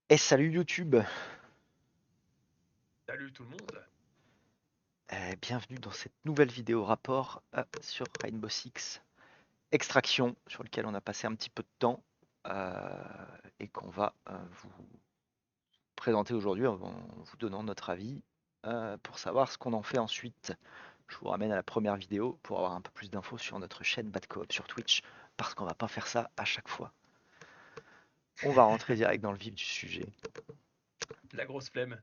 Et salut YouTube. Salut tout le monde. Bienvenue dans cette nouvelle vidéo rapport sur Rainbow Six Extraction, sur lequel on a passé un petit peu de temps euh, et qu'on va vous présenter aujourd'hui en vous donnant notre avis pour savoir ce qu'on en fait ensuite. Je vous ramène à la première vidéo pour avoir un peu plus d'infos sur notre chaîne Bad Coop sur Twitch, parce qu'on va pas faire ça à chaque fois. On va rentrer direct dans le vif du sujet. La grosse flemme.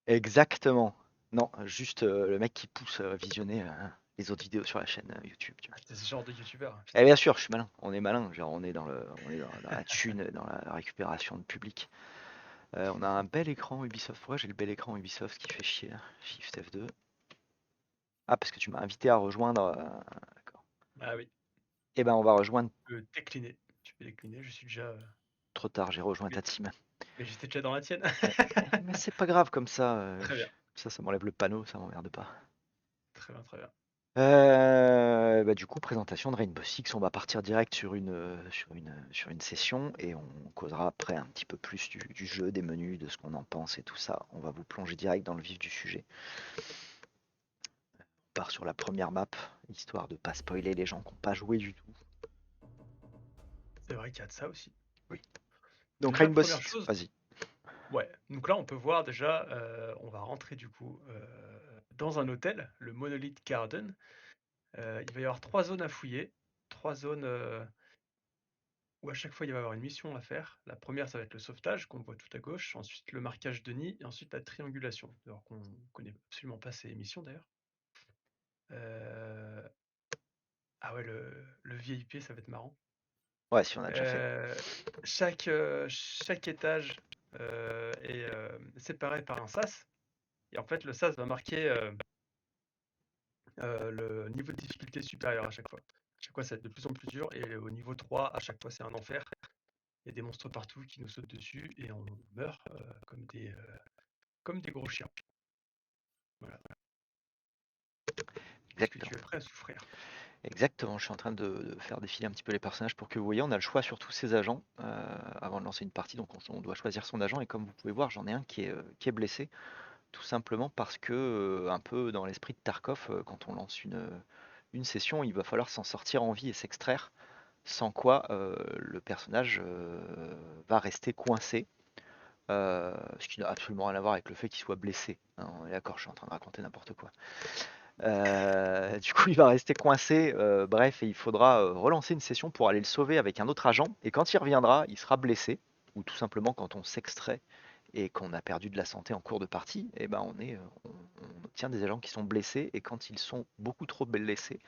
Exactement. Non, juste le mec qui pousse à visionner les autres vidéos sur la chaîne YouTube. Tu vois. Ah, t'es ce genre de youtubeur, hein, Et putain. bien sûr, je suis malin. On est malin. Genre, on est dans la thune, dans la récupération de public. On a un bel écran Ubisoft. Pourquoi j'ai le bel écran Ubisoft qui fait chier là. Shift F2. Ah, parce que tu m'as invité à rejoindre. D'accord. Ah oui, Eh ben, on va rejoindre tu peux décliner. Tu peux décliner, je suis déjà. trop tard. J'ai rejoint Mais, ta team. mais j'étais déjà dans la tienne. Mais c'est pas grave comme ça. Très bien, Ça m'enlève le panneau. Ça m'emmerde pas. très bien, très bien. Bah, du coup, présentation de Rainbow Six, on va partir direct sur une session et on causera après un petit peu plus du jeu, des menus, de ce qu'on en pense et tout ça. On va vous plonger direct dans le vif du sujet. On part sur la première map, histoire de pas spoiler les gens qui n'ont pas joué du tout. C'est vrai qu'il y a de ça aussi. Oui. Donc Déjà, Rainbow première Six, chose, vas-y. ouais. Donc là, on peut voir déjà, on va rentrer du coup dans un hôtel, le Monolith Garden. Il va y avoir trois zones à fouiller. Trois zones où à chaque fois il va y avoir une mission à faire. La première, ça va être le sauvetage qu'on voit tout à gauche, ensuite le marquage de nid et ensuite la triangulation. Alors qu'on connaît absolument pas ces missions d'ailleurs. Euh, Ah ouais, le VIP, ça va être marrant. Ouais, si on a déjà fait. Euh, chaque étage est séparé par un sas. Et en fait, le sas va marquer le niveau de difficulté supérieur à chaque fois. À chaque fois, ça va être de plus en plus dur. Et au niveau 3, à chaque fois, c'est un enfer. Il y a des monstres partout qui nous sautent dessus et on meurt comme des gros chiens. Voilà. Est-ce que Exactement. tu es prêt à souffrir? Exactement, je suis en train de faire défiler un petit peu les personnages pour que vous voyez, on a le choix sur tous ces agents avant de lancer une partie, donc on doit choisir son agent et comme vous pouvez voir, j'en ai un qui est blessé. Tout simplement parce que, un peu dans l'esprit de Tarkov, quand on lance une session, il va falloir s'en sortir en vie et s'extraire, sans quoi le personnage va rester coincé, ce qui n'a absolument rien à voir avec le fait qu'il soit blessé. Hein, on est d'accord, je suis en train de raconter n'importe quoi. Du coup, il va rester coincé, bref, et il faudra relancer une session pour aller le sauver avec un autre agent, et quand il reviendra, il sera blessé, ou tout simplement quand on s'extrait et qu'on a perdu de la santé en cours de partie, et ben on obtient des agents qui sont blessés et quand ils sont beaucoup trop blessés,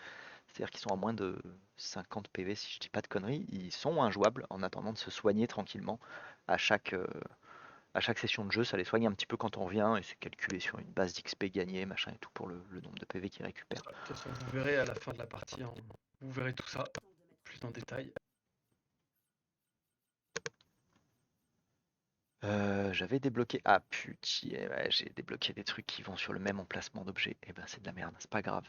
c'est-à-dire qu'ils sont à moins de 50 PV si je dis pas de conneries, ils sont injouables en attendant de se soigner tranquillement à chaque session de jeu, ça les soigne un petit peu quand on revient et c'est calculé sur une base d'XP gagnée, machin et tout pour le nombre de PV qu'ils récupèrent. De toute façon, vous verrez à la fin de la partie, hein, vous verrez tout ça plus en détail. J'avais débloqué. Ah putain, ouais, j'ai débloqué des trucs qui vont sur le même emplacement d'objet. Et ben c'est de la merde, c'est pas grave.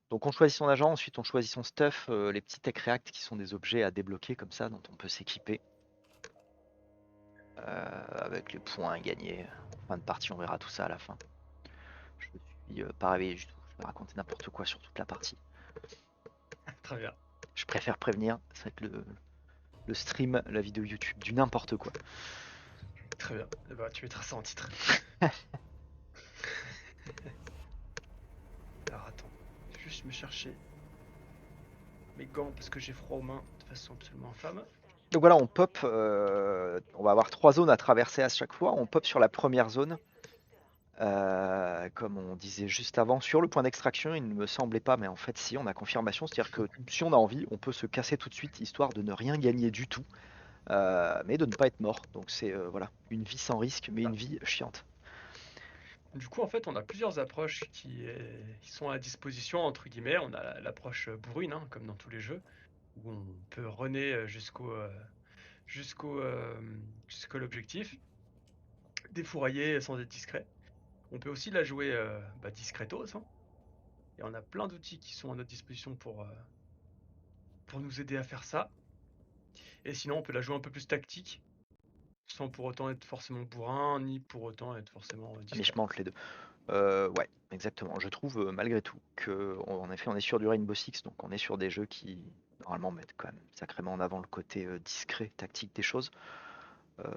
Donc on choisit son agent, ensuite on choisit son stuff, les petits tech react qui sont des objets à débloquer comme ça, dont on peut s'équiper avec les points gagnés. Fin de partie, on verra tout ça à la fin. Je me suis pas réveillé du tout, je vais raconter n'importe quoi sur toute la partie. Très bien. Je préfère prévenir, ça va être le stream, la vidéo YouTube du n'importe quoi. Très bien. Eh ben, tu mettras ça en titre. Alors attends, je vais juste me chercher mes gants parce que j'ai froid aux mains de façon absolument infâme. Donc voilà, on pop, on va avoir 3 zones à traverser à chaque fois. On pop sur la première zone. Comme on disait juste avant, sur le point d'extraction, il ne me semblait pas, mais en fait si, on a confirmation, c'est-à-dire que si on a envie, on peut se casser tout de suite, histoire de ne rien gagner du tout, mais de ne pas être mort. Donc c'est voilà, une vie sans risque, mais une Ah. vie chiante. Du coup, en fait, on a plusieurs approches qui sont à disposition, entre guillemets. On a l'approche bourrine, hein, comme dans tous les jeux, où on peut runner jusqu'au jusqu'à l'objectif, défourailler sans être discret. On peut aussi la jouer discretos, hein, et on a plein d'outils qui sont à notre disposition pour nous aider à faire ça. Et sinon, on peut la jouer un peu plus tactique, sans pour autant être forcément bourrin, ni pour autant être forcément À discret. mi-chemin entre les deux. Ouais, exactement. Je trouve malgré tout que, en effet, on est sur du Rainbow Six, donc on est sur des jeux qui normalement mettent quand même sacrément en avant le côté discret, tactique des choses. Euh,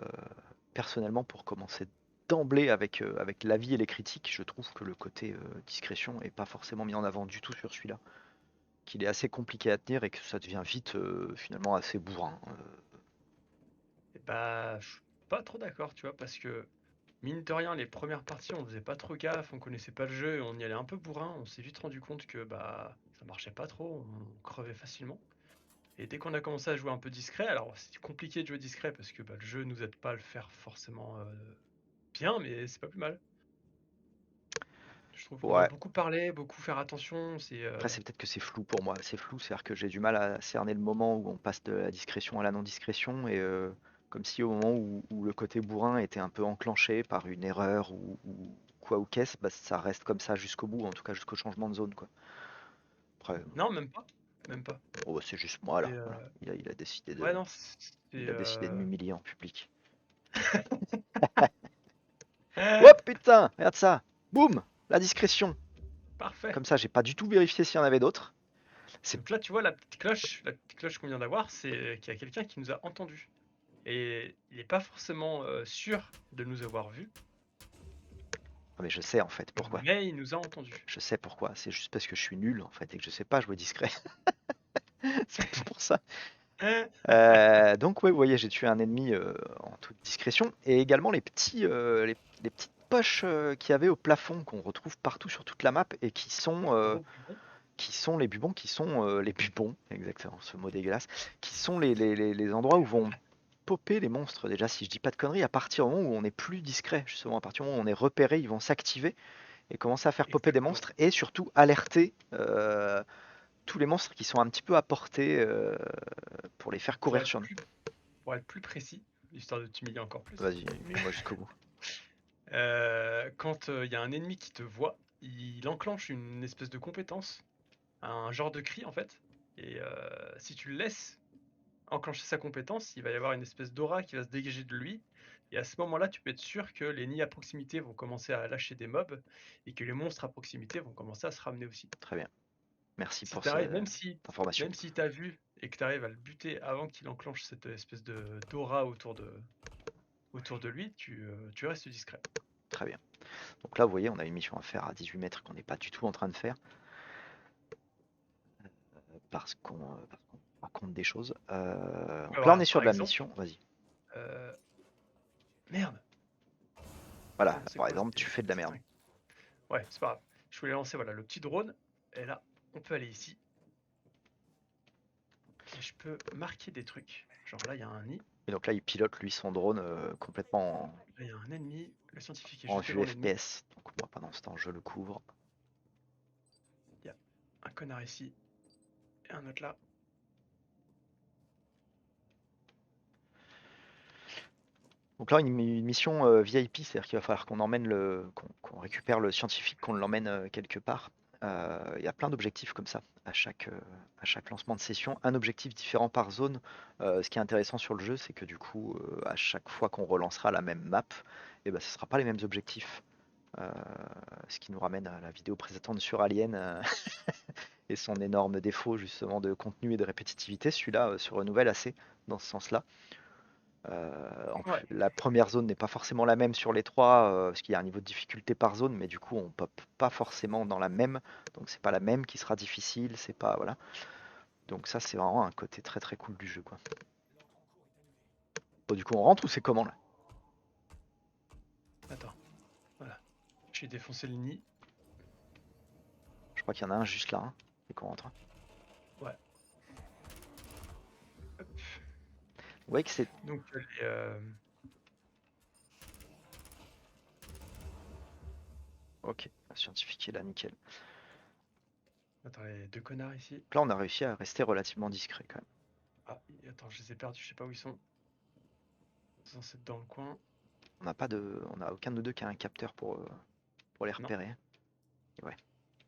Personnellement, pour commencer d'emblée avec l'avis et les critiques, je trouve que le côté discrétion est pas forcément mis en avant du tout sur celui-là, qu'il est assez compliqué à tenir et que ça devient vite finalement assez bourrin. Et bah, je suis pas trop d'accord, tu vois, parce que mine de rien, les premières parties, on faisait pas trop gaffe, on connaissait pas le jeu, et on y allait un peu bourrin. On s'est vite rendu compte que bah ça marchait pas trop, on crevait facilement. Et dès qu'on a commencé à jouer un peu discret, alors c'est compliqué de jouer discret parce que bah, le jeu nous aide pas à le faire forcément bien, mais c'est pas plus mal. Je trouve qu'on doit Ouais, beaucoup parler, beaucoup faire attention. C'est après c'est peut-être que c'est flou pour moi, c'est flou, c'est-à-dire que j'ai du mal à cerner le moment où on passe de la discrétion à la non-discrétion et comme si au moment où le côté bourrin était un peu enclenché par une erreur ou quoi ou qu'est-ce, bah, ça reste comme ça jusqu'au bout, en tout cas jusqu'au changement de zone quoi. Après, non, même pas, même pas. oh, bah, c'est juste moi C'est, là, voilà. Il a décidé ouais, non, c'est il a décidé de m'humilier en public. Oh putain, regarde ça, boum, la discrétion. parfait. Comme ça, j'ai pas du tout vérifié s'il y en avait d'autres. C'est Donc là, tu vois, la petite cloche qu'on vient d'avoir, c'est qu'il y a quelqu'un qui nous a entendus. Et il n'est pas forcément sûr de nous avoir vus, ah, mais je sais en fait pourquoi. mais il nous a entendus. Je sais pourquoi. C'est juste parce que je suis nul en fait et que je sais pas jouer discret. C'est pour ça. Donc ouais, vous voyez, j'ai tué un ennemi en toute discrétion et également les petites poches qu'il y avait au plafond qu'on retrouve partout sur toute la map et Gros bubon. qui sont les bubons, qui sont les bubons, exactement, ce mot dégueulasse, qui sont les endroits où vont popper les monstres. Déjà, si je dis pas de conneries, à partir du moment où on est plus discret, justement, à partir du moment où on est repéré, ils vont s'activer et commencer à faire popper des Exactement. monstres et surtout alerter tous les monstres qui sont un petit peu à portée pour les faire Pour courir être sur nous. plus, pour être plus précis, histoire de t'humilier encore plus, Vas-y, mets-moi jusqu'au bout. quand il y a un ennemi qui te voit, il enclenche une espèce de compétence, un genre de cri en fait. Et si tu le laisses enclencher sa compétence, il va y avoir une espèce d'aura qui va se dégager de lui. Et à ce moment-là, tu peux être sûr que les nids à proximité vont commencer à lâcher des mobs et que les monstres à proximité vont commencer à se ramener aussi. Très bien. Merci Si pour t'arrives, cette information. même si t'as vu et que tu arrives à le buter avant qu'il enclenche cette espèce de d'aura autour de lui, tu restes discret. Très bien. Donc là, vous voyez, on a une mission à faire à 18 mètres qu'on n'est pas du tout en train de faire parce qu'on raconte des choses. Donc là, on Voilà, est sur par de la exemple, mission. Vas-y. euh, merde. Voilà, Attends, c'est par quoi? exemple, tu fais de la C'était merde. un... Ouais, c'est pas grave. Je voulais lancer voilà le petit drone. Et là, on peut aller ici. Et je peux marquer des trucs. Genre là, il y a un nid. Et donc là, il pilote lui son drone complètement Là, il y a un ennemi. Le scientifique est en juste vue devant l'ennemi. FPS. Donc moi, pendant ce temps, je le couvre. Il y a un connard ici. Et un autre là. Donc là, une mission VIP, c'est-à-dire qu'il va falloir qu'on récupère le scientifique, qu'on l'emmène quelque part. Il y a plein d'objectifs comme ça à chaque lancement de session, un objectif différent par zone. Ce qui est intéressant sur le jeu, c'est que du coup, à chaque fois qu'on relancera la même map, et ben, ce ne sera pas les mêmes objectifs. Euh, Ce qui nous ramène à la vidéo précédente sur Alien et son énorme défaut justement de contenu et de répétitivité. Celui-là se renouvelle assez dans ce sens-là. En plus, Ouais. la première zone n'est pas forcément la même sur les trois, parce qu'il y a un niveau de difficulté par zone, mais du coup on pop pas forcément dans la même, donc c'est pas la même qui sera difficile, c'est pas voilà. Donc ça c'est vraiment un côté très très cool du jeu quoi. Bon, du coup on rentre ou c'est comment là? Attends. Voilà. J'ai défoncé le nid. Je crois qu'il y en a un juste là, hein, et qu'on rentre. Ouais. Hop. Vous voyez que c'est Donc ok, la scientifique est là, nickel. attends, les deux connards ici. Donc là on a réussi à rester relativement discret quand même. Ah, attends, je les ai perdus, je sais pas où ils sont. Ils sont censés être dans le coin. On a aucun de nous deux qui a un capteur pour les Non. repérer. Et ouais.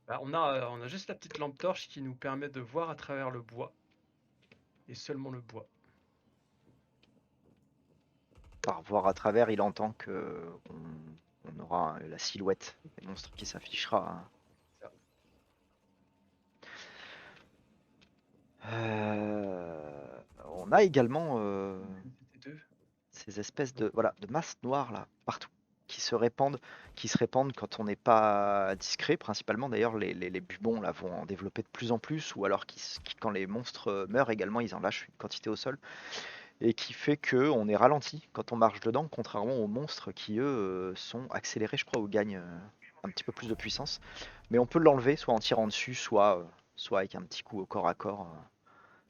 Bah, on a juste la petite lampe torche qui nous permet de voir à travers le bois. Et seulement le bois. par voir à travers, il entend que on aura la silhouette des monstres qui s'affichera, hein. On a également Deux. ces espèces de, voilà, de masses noires là, partout, qui se répandent quand on n'est pas discret, principalement. D'ailleurs, les bubons là vont en développer de plus en plus, ou alors quand les monstres meurent également, ils en lâchent une quantité au sol, et qui fait que on est ralenti quand on marche dedans, contrairement aux monstres qui eux sont accélérés, je crois, ou gagnent un petit peu plus de puissance. Mais on peut l'enlever, soit en tirant dessus, soit avec un petit coup au corps à corps.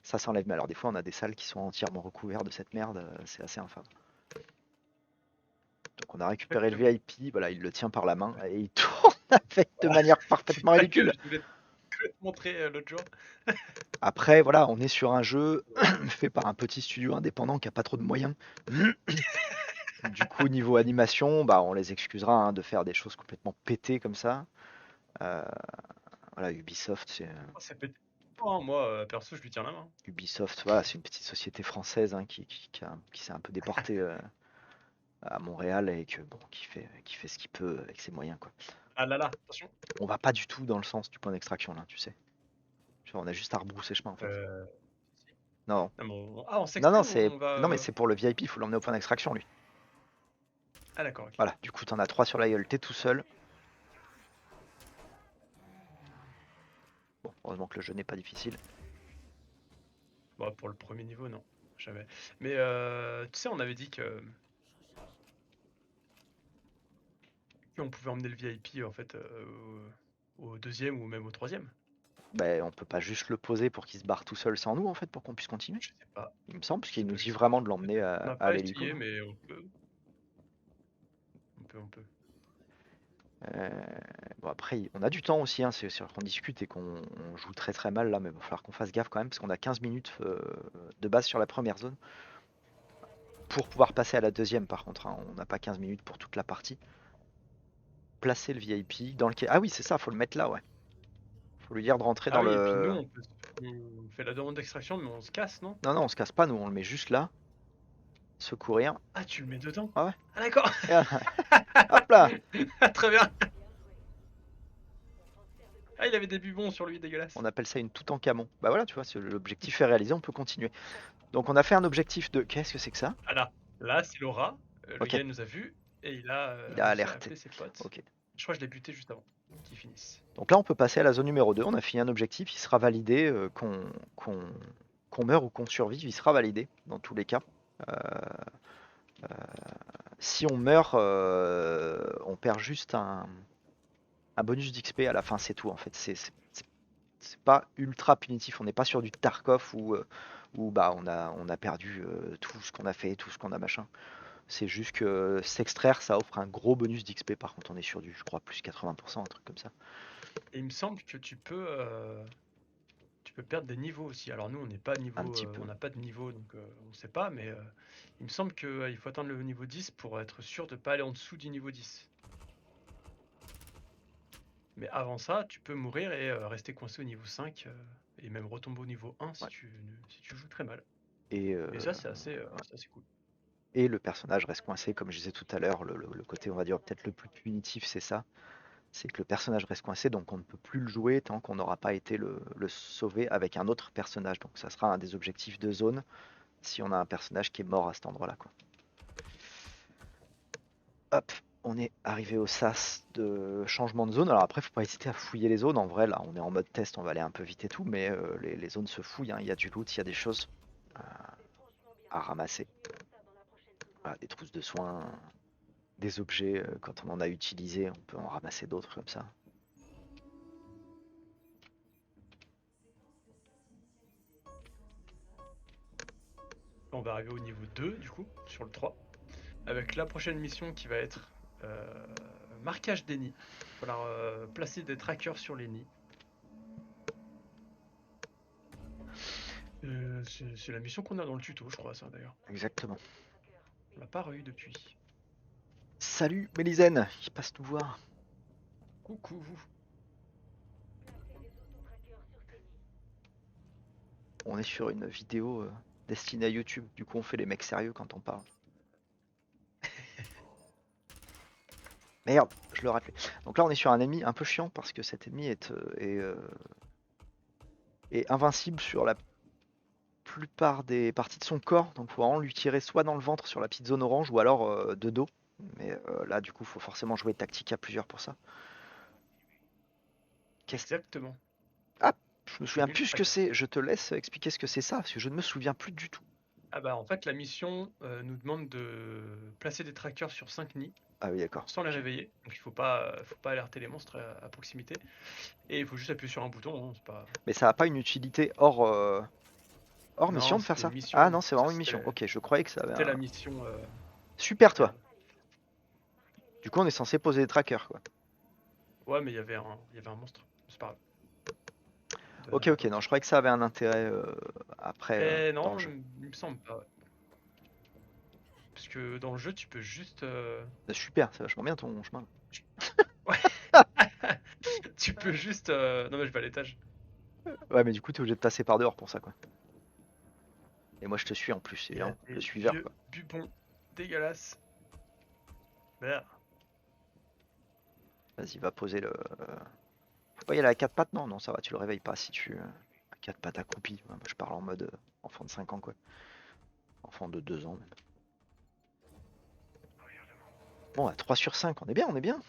Ça s'enlève. Mais alors des fois, on a des salles qui sont entièrement recouvertes de cette merde, c'est assez infâme. Donc on a récupéré le VIP, voilà, il le tient par la main et il tourne avec de manière parfaitement C'est ça que ridicule. je voulais te montrer l'autre jour. Après, voilà, on est sur un jeu fait par un petit studio indépendant qui a pas trop de moyens. Du coup, niveau animation, bah, on les excusera hein, de faire des choses complètement pétées comme ça. Euh, voilà, Ubisoft, Oh, ça peut être. Oh, moi, perso, je lui tiens la main. Ubisoft, voilà, c'est une petite société française hein, qui s'est un peu déportée à Montréal et bon, qui fait ce qu'il peut avec ses moyens, quoi. Ah là là, attention. On va pas du tout dans le sens du point d'extraction là, tu sais. On a juste à rebrousser chemin en fait. Si. Non, Ah, on non, non, s'exprime ou c'est on va. non mais c'est pour le VIP, il faut l'emmener au point d'extraction lui. Ah, d'accord, ok. Voilà, du coup t'en as 3 sur la gueule, t'es tout seul. Bon, heureusement que le jeu n'est pas difficile. Bon, pour le premier niveau, non. Jamais. Mais tu sais, on avait dit que. On pouvait emmener le VIP en fait au deuxième ou même au troisième. Ben, on peut pas juste le poser pour qu'il se barre tout seul sans nous en fait pour qu'on puisse continuer. Je sais pas. Il me semble, parce qu'il C'est nous dit possible. vraiment de l'emmener On n'a à pas l'hélico. essayé, mais on peut. On peut. Euh, bon après, on a du temps aussi, hein, c'est sûr qu'on discute et qu'on joue très très mal là, mais il va falloir qu'on fasse gaffe quand même parce qu'on a 15 minutes de base sur la première zone. Pour pouvoir passer à la deuxième par contre, hein, on n'a pas 15 minutes pour toute la partie. Placer le VIP dans lequel... Ah oui c'est ça, faut le mettre là ouais. Faut lui dire de rentrer Ah dans oui, et puis nous, le... on fait la demande d'extraction, mais on se casse, non? Non non on se casse pas nous, on le met juste là. Secourir. Ah, tu le mets dedans? Ah ouais. Ah, d'accord. Et hop là. Très bien. Ah, il avait des bubons sur lui, dégueulasse. On appelle ça une tout en camon. Bah voilà tu vois, l'objectif est réalisé, on peut continuer. Donc on a fait un objectif de... Qu'est-ce que c'est que ça? Ah là c'est Laura. Le Ok, gars il nous a vu et il a il a réussi à alerté. appeler ses potes. Ok. Je crois que je l'ai buté juste avant qu'ils finissent. Donc là, on peut passer à la zone numéro 2. On a fini un objectif, il sera validé, qu'on meure ou qu'on survive, il sera validé dans tous les cas. Euh, si on meurt, on perd juste un bonus d'XP à la fin, c'est tout en fait. C'est pas ultra punitif, on n'est pas sur du Tarkov où bah, on a perdu tout ce qu'on a fait, tout ce qu'on a machin. C'est juste que s'extraire, ça offre un gros bonus d'XP. Par contre, on est sur du, je crois, plus 80%, un truc comme ça. Et il me semble que tu peux perdre des niveaux aussi. Alors nous on n'est pas Un niveau, petit peu. on n'a pas de niveau donc on sait pas, mais il me semble qu'il faut atteindre le niveau 10 pour être sûr de pas aller en dessous du niveau 10. Mais avant ça, tu peux mourir et rester coincé au niveau 5 et même retomber au niveau 1 si, Ouais. si tu joues très mal. Et, Et ça, c'est assez cool. et le personnage reste coincé, comme je disais tout à l'heure, le côté, on va dire, peut-être le plus punitif, c'est ça. C'est que le personnage reste coincé, donc on ne peut plus le jouer tant qu'on n'aura pas été le sauver avec un autre personnage. Donc ça sera un des objectifs de zone si on a un personnage qui est mort à cet endroit-là, quoi. Hop, on est arrivé au sas de changement de zone. Alors après, faut pas hésiter à fouiller les zones. En vrai, là, on est en mode test, on va aller un peu vite et tout, mais les zones se fouillent, hein. Il y a du loot, il y a des choses à ramasser. Voilà, des trousses de soins, des objets, quand on en a utilisé, on peut en ramasser d'autres comme ça. On va arriver au niveau 2 du coup, sur le 3. Avec la prochaine mission qui va être marquage des nids. Il va falloir placer des trackers sur les nids. C'est la mission qu'on a dans le tuto, je crois, ça d'ailleurs. Exactement. On l'a pas eu depuis. Salut Mélisène, qui passe nous voir. Coucou. On est sur une vidéo destinée à YouTube, du coup on fait les mecs sérieux quand on parle. Merde, je le rappelais. Donc là, on est sur un ennemi un peu chiant parce que cet ennemi est invincible sur la plupart des parties de son corps. Donc, faut vraiment lui tirer soit dans le ventre sur la petite zone orange ou alors de dos. Mais là, du coup, faut forcément jouer tactique à plusieurs pour ça. Qu'est-ce Exactement. Ah, je me J'ai souviens mis le plus ce que tracker. c'est. Je te laisse expliquer ce que c'est ça parce que je ne me souviens plus du tout. Ah bah en fait la mission nous demande de placer des trackers sur 5 nids Ah oui, d'accord. sans les Ok. réveiller. Donc il faut pas alerter les monstres à proximité. Et il faut juste appuyer sur un bouton, hein, c'est pas. Mais ça n'a pas une utilité hors mission Non, de faire c'était une ça? Ah mission. non, c'est Ça vraiment une mission. Ok, je croyais que ça avait c'était la un. mission Super, toi. interne. Du coup, on est censé poser des trackers, quoi. Ouais mais il y avait un monstre. C'est pas grave. Ok, De ok, non, côté. je croyais que ça avait un intérêt après Et dans le non, jeu. il me semble pas. Ouais. Parce que dans le jeu tu peux juste. Super, c'est vachement bien ton chemin. Ouais. Tu peux juste. Non mais je vais à l'étage. Ouais, mais du coup, t'es obligé de passer par dehors pour ça, quoi. Et moi, je te suis en plus, Il y a évidemment, le des suiveur, vieux quoi. bubons dégueulasses. Merde. Vas-y, va poser le. Faut pas y aller à quatre pattes, non? Non, ça va, tu le réveilles pas si tu. À quatre pattes accroupi. Ouais, moi, je parle en mode enfant de 5 ans, quoi. Enfant de 2 ans, même. Bon, à 3 sur 5, on est bien, on est bien.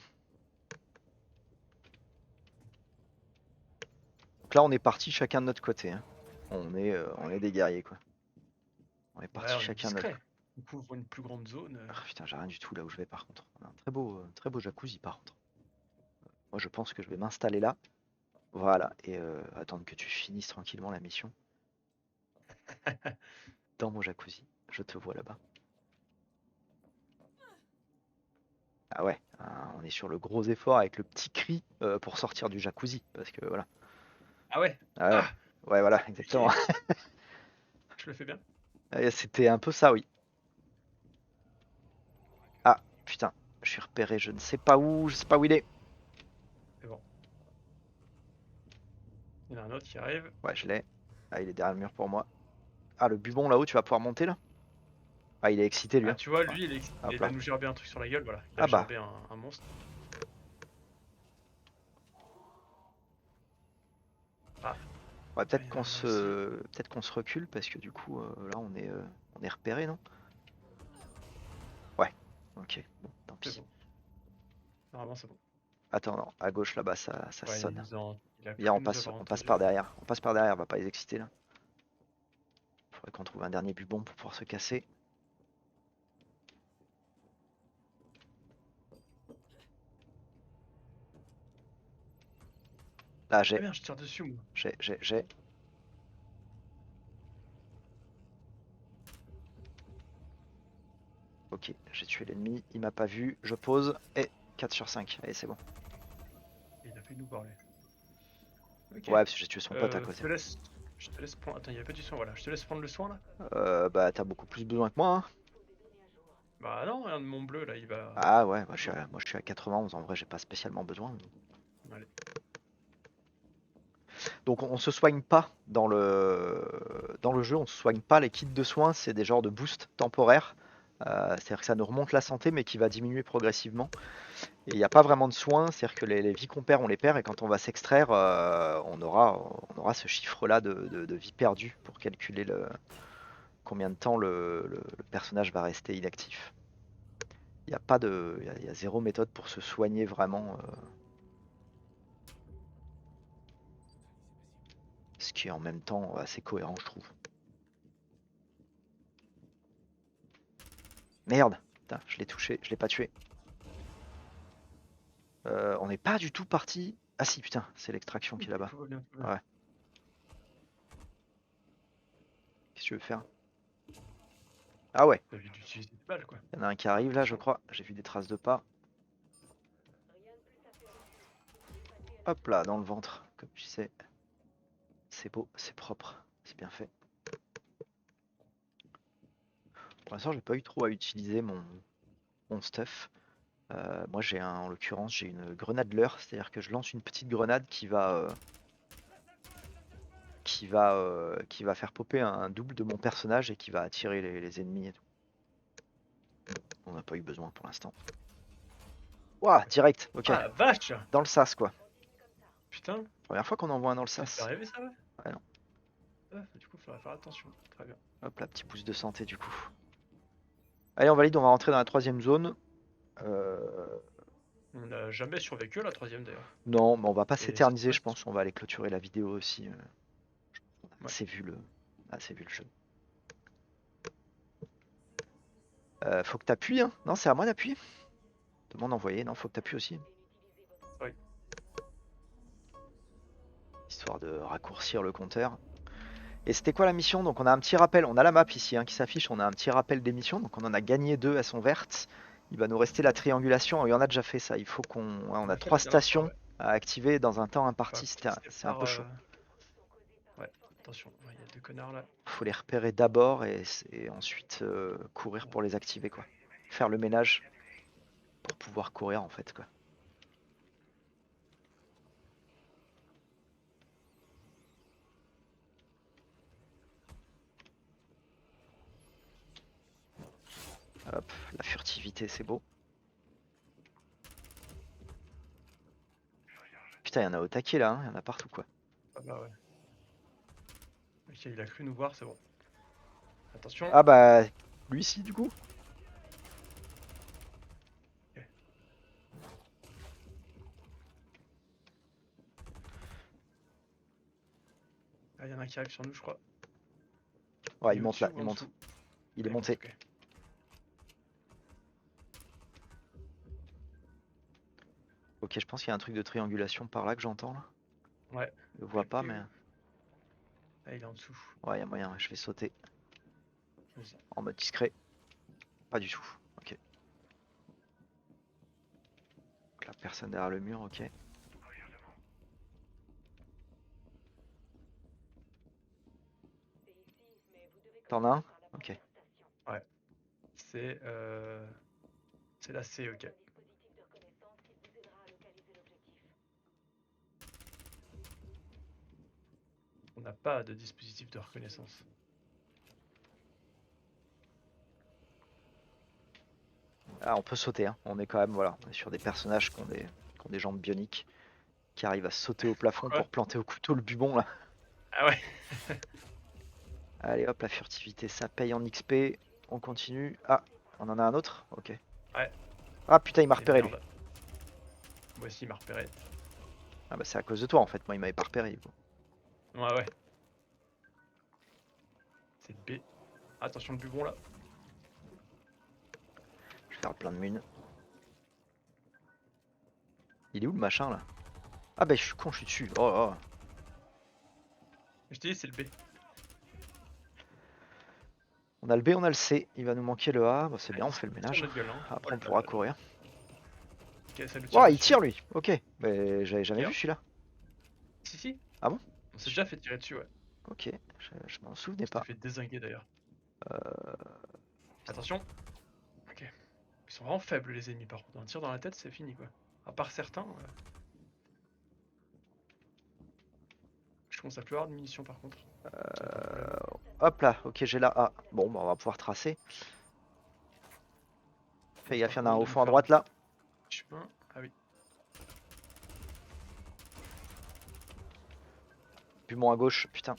Donc là, on est parti chacun de notre côté, hein. On est des guerriers, quoi. On est Ouais, parti on est chacun de notre discret. côté. On couvre une plus grande zone. Ah, putain, j'ai rien du tout là où je vais, par contre. On a un très beau jacuzzi, par contre. Moi, je pense que je vais m'installer là. Voilà, et attendre que tu finisses tranquillement la mission. Dans mon jacuzzi. Je te vois là-bas. Ah ouais, on est sur le gros effort avec le petit cri pour sortir du jacuzzi. Parce que voilà. Ah ouais? Ah ouais, Ah! ouais, C'est voilà, exactement. compliqué. Je le fais bien? C'était un peu ça, oui. Ah, putain, je suis repéré, je ne sais pas où, je sais pas où il est. C'est bon. Il y en a un autre qui arrive. Ouais, je l'ai. Ah, il est derrière le mur pour moi. Ah, le bubon là-haut, tu vas pouvoir monter là? Ah, il est excité lui, Ah, hein. tu vois, Ouais. lui, il Hop va là. nous gerber un truc sur la gueule, voilà. Il Ah a bah, gerbé un monstre. Ah, ouais, il y en a un là aussi. peut-être qu'on se recule parce que du coup, là, on est repéré, non? Ouais. Ok, bon, tant C'est pis. bon. Normalement, c'est bon. Attends, non, à gauche là-bas, ça Ouais, sonne. il a Viens, cru nous avoir on passe par entendu. derrière. On passe par derrière, on va pas les exciter là. Faudrait qu'on trouve un dernier bubon pour pouvoir se casser. Là, Ah merde, je tire dessus, moi. j'ai. Ok, j'ai tué l'ennemi, il m'a pas vu, je pose, et 4 sur 5. Allez, c'est bon. Il a fait nous parler. Ok. Ouais, parce que j'ai tué son pote à Je côté. te laisse. Je te laisse prendre. Attends, il y a pas du soin, voilà. Je te laisse prendre le soin là. Bah, t'as beaucoup plus besoin que moi, hein. Bah non, regarde mon bleu là, il va. Ah ouais, C'est bon. moi je suis à 91, en vrai, j'ai pas spécialement besoin. Allez. Donc on se soigne pas dans le jeu, on se soigne pas. Les kits de soins, c'est des genres de boost temporaires. C'est-à-dire que ça nous remonte la santé, mais qui va diminuer progressivement. Et il n'y a pas vraiment de soins, c'est-à-dire que les vies qu'on perd, on les perd, et quand on va s'extraire, on aura ce chiffre-là de vie perdue pour calculer combien de temps le personnage va rester inactif. Il y a pas de, il y a zéro méthode pour se soigner vraiment, ce qui est en même temps assez cohérent, je trouve. Merde, putain, je l'ai touché, je l'ai pas tué. On n'est pas du tout parti. Ah si, putain, c'est l'extraction qui est là-bas. Tout va bien, tout va bien. Ouais. Qu'est-ce que tu veux faire? Ah ouais, T'as envie d'utiliser des balles quoi. il y en a un qui arrive là, je Attention. crois. J'ai vu des traces de pas. Hop là, dans le ventre, comme tu sais. C'est beau, c'est propre, c'est bien fait. Pour l'instant, j'ai pas eu trop à utiliser mon stuff. Moi, en l'occurrence, j'ai une grenade leurre, c'est-à-dire que je lance une petite grenade qui va faire popper un double de mon personnage et qui va attirer les ennemis et tout. On n'a pas eu besoin pour l'instant. Ouah, direct, ok. Ah la vache! Dans le sas, quoi. Putain, Première fois qu'on envoie un dans le ça t'est sas. arrivé ça, ouais? Ouais, non. Ah, du coup, faudra faire attention. Très bien. Hop là, petit boost de santé, du coup. Allez, on valide, on va rentrer dans la 3ème zone. On n'a jamais survécu à la 3ème d'ailleurs. Non, mais on va pas Et ça se s'éterniser, je passe. pense. On va aller clôturer la vidéo aussi. On a Ouais. assez vu le jeu. Faut que t'appuies, hein. Non, c'est à moi d'appuyer. Demande envoyer. Non, faut que t'appuies aussi. Oui. Histoire de raccourcir le compteur. Et c'était quoi la mission? Donc on a un petit rappel. On a la map ici hein, qui s'affiche. On a un petit rappel des missions. Donc on en a gagné 2, elles sont vertes. Il va nous rester la triangulation. Il y en a déjà fait ça. Il faut qu'on. Ouais, on a Ok, 3 bien d'accord, stations ouais. à activer dans un temps Faut imparti. commencer C'est un par. peu chaud. Ouais, attention, il y a 2 connards là. Faut les repérer d'abord et ensuite courir pour les activer quoi. Faire le ménage pour pouvoir courir en fait quoi. Hop, la furtivité c'est beau. Putain, il y en a au taquet là, hein, il y en a partout quoi. Ah bah ouais. Ok, il a cru nous voir, c'est bon. Attention. Ah bah, lui ici du coup. Ok. Ah, il y en a un qui arrive sur nous, je crois. Ouais, Il il est monte au-dessus là, ou il en monte. dessous? Il Ah, est monté. ok. Ok, je pense qu'il y a un truc de triangulation par là que j'entends là. Ouais. Je le vois pas, mais. Ah, il est en dessous. Ouais, il y a moyen, je vais sauter Vas-y. en mode discret. Pas du tout. Ok. Donc là, personne derrière le mur, ok. T'en as un? Ok. Ouais. C'est la C, ok. On n'a pas de dispositif de reconnaissance. Ah, on peut sauter, hein. On est quand même, voilà, on est sur des personnages qui ont des jambes bioniques, qui arrivent à sauter au plafond Quoi? pour planter au couteau le bubon là. Ah ouais. Allez hop, la furtivité, ça paye en XP. On continue. Ah, on en a un autre? Ok. Ouais. Ah putain, il m'a Et repéré lui. merde. Moi aussi, il m'a repéré. Ah bah c'est à cause de toi en fait, moi il m'avait pas repéré. Du coup. Ouais, ouais. C'est B. Attention le bubon là. Je vais faire plein de mines. Il est où le machin là? Ah bah je suis con, je suis dessus. Oh, oh. Je t'ai dit, c'est le B. On a le B, on a le C. Il va nous manquer le A. Bah, c'est bien, on fait le Sur ménage. notre gueule, hein. Après Oh on là pourra là là. courir. Ok, ça nous tire Oh, il dessus. tire lui. Ok. Mais j'avais jamais vu Tire. celui-là. Si, si. Ah bon? On s'est déjà fait tirer dessus, ouais. Ok. Je m'en souvenais On s'était pas. fait dézinguer d'ailleurs. Attention. Ok. Ils sont vraiment faibles les ennemis par contre. Un tir dans la tête, c'est fini quoi. À part certains. Je commence à plus avoir de munitions par contre. Ça va être un problème. Hop là. Ok, j'ai la A. Bon, bah, on va pouvoir tracer. Fais gaffe, il y en a un au fond à droite là. Chemin. Ah oui. Pumon à gauche. Putain.